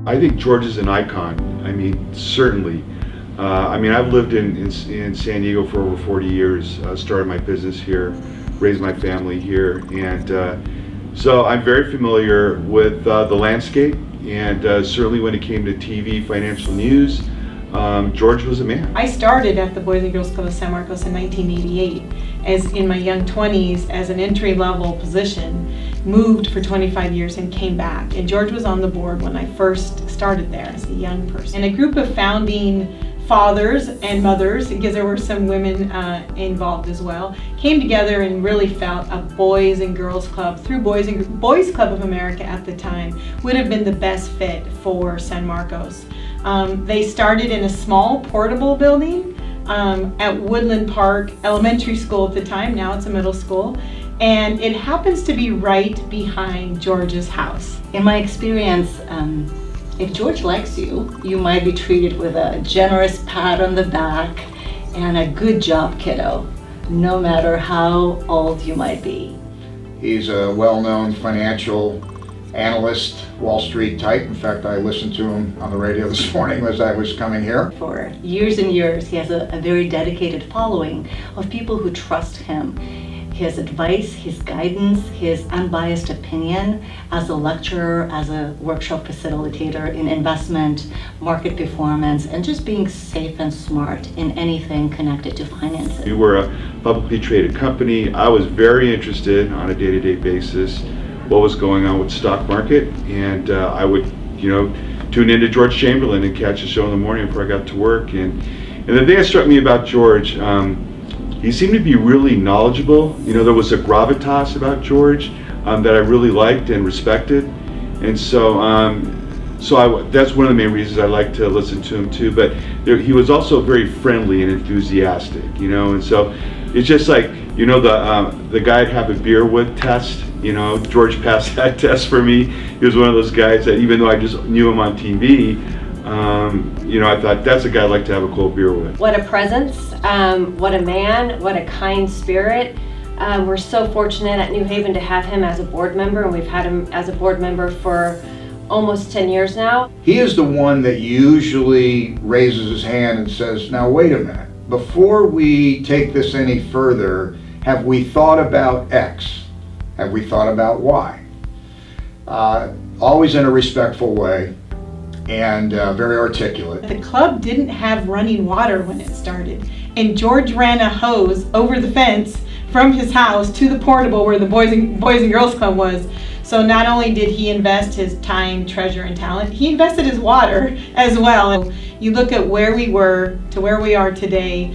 I think George is an icon. I mean, certainly. I've lived in San Diego for over 40 years, started my business here, raised my family here, and so I'm very familiar with the landscape, and certainly when it came to TV, financial news, George was a man. I started at the Boys and Girls Club of San Marcos in 1988 as in my young 20s as an entry-level position, moved for 25 years and came back. And George was on the board when I first started there as a young person. And a group of founding fathers and mothers, because there were some women involved as well, came together and really felt a Boys and Girls Club through Boys Club of America at the time would have been the best fit for San Marcos. They started in a small portable building at Woodland Park Elementary School at the time. Now it's a middle school, and it happens to be right behind George's house. In my experience, if George likes you, you might be treated with a generous pat on the back and a good job, kiddo, no matter how old you might be. He's a well-known financial analyst, Wall Street type. In fact, I listened to him on the radio this morning as I was coming here. For years and years, he has a very dedicated following of people who trust him. His advice, his guidance, his unbiased opinion as a lecturer, as a workshop facilitator in investment, market performance, and just being safe and smart in anything connected to finances. We were a publicly traded company. I was very interested on a day-to-day basis what was going on with the stock market, and I would, tune into George Chamberlin and catch the show in the morning before I got to work. And the thing that struck me about George, he seemed to be really knowledgeable. There was a gravitas about George that I really liked and respected, and so that's one of the main reasons I like to listen to him too. But he was also very friendly and enthusiastic, and so it's just like the guy I'd have a beer with test. George passed that test for me. He was one of those guys that even though I just knew him on TV, I thought that's a guy I'd like to have a cold beer with. What a presence, what a man, what a kind spirit. We're so fortunate at New Haven to have him as a board member, and we've had him as a board member for almost 10 years now. He is the one that usually raises his hand and says, now wait a minute, before we take this any further, have we thought about X? Have we thought about Y? Always in a respectful way and very articulate. The club didn't have running water when it started, and George ran a hose over the fence from his house to the portable where the Boys and Girls Club was. So not only did he invest his time, treasure, and talent, he invested his water as well. You look at where we were to where we are today,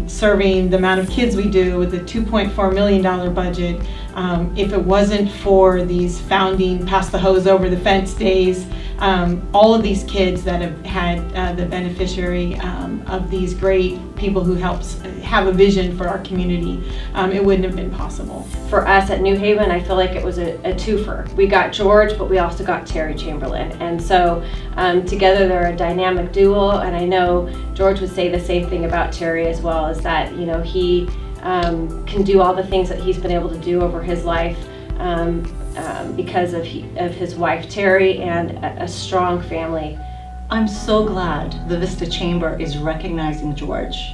serving the amount of kids we do with a $2.4 million budget. If it wasn't for these founding pass the hose over the fence days, all of these kids that have had the beneficiary of these great people who helps have a vision for our community, it wouldn't have been possible. For us at New Haven, I feel like it was a twofer. We got George, but we also got Terry Chamberlin. And so together they're a dynamic duo, and I know George would say the same thing about Terry as well, is that he can do all the things that he's been able to do over his life because of his wife Terry and a strong family. I'm so glad the Vista Chamber is recognizing George.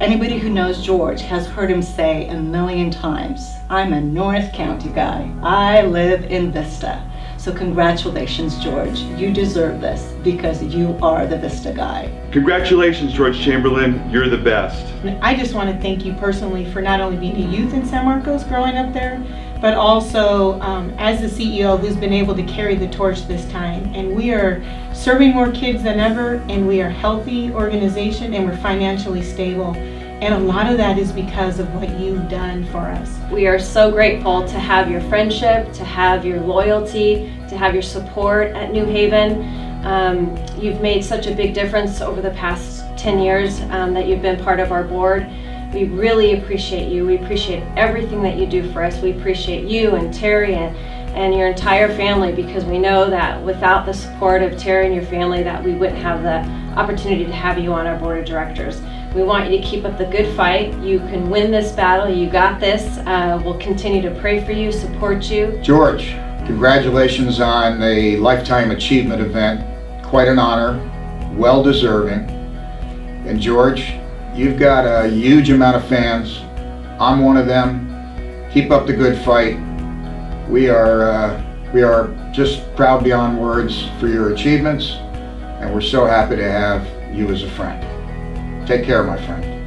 Anybody who knows George has heard him say a million times, I'm a North County guy. I live in Vista. So congratulations, George. You deserve this because you are the Vista guy. Congratulations, George Chamberlin. You're the best. I just want to thank you personally for not only being a youth in San Marcos growing up there, but also as the CEO who's been able to carry the torch this time. And we are serving more kids than ever, and we are a healthy organization, and we're financially stable. And a lot of that is because of what you've done for us. We are so grateful to have your friendship, to have your loyalty, to have your support at New Haven. You've made such a big difference over the past 10 years that you've been part of our board. We really appreciate you. We appreciate everything that you do for us. We appreciate you and Terry and your entire family, because we know that without the support of Terry and your family that we wouldn't have the opportunity to have you on our board of directors. We want you to keep up the good fight. You can win this battle. You got this. We'll continue to pray for you, support you. George, Congratulations on the Lifetime Achievement event. Quite an honor, well deserving. And George, you've got a huge amount of fans. I'm one of them. Keep up the good fight. We are just proud beyond words for your achievements, and we're so happy to have you as a friend. Take care, my friend.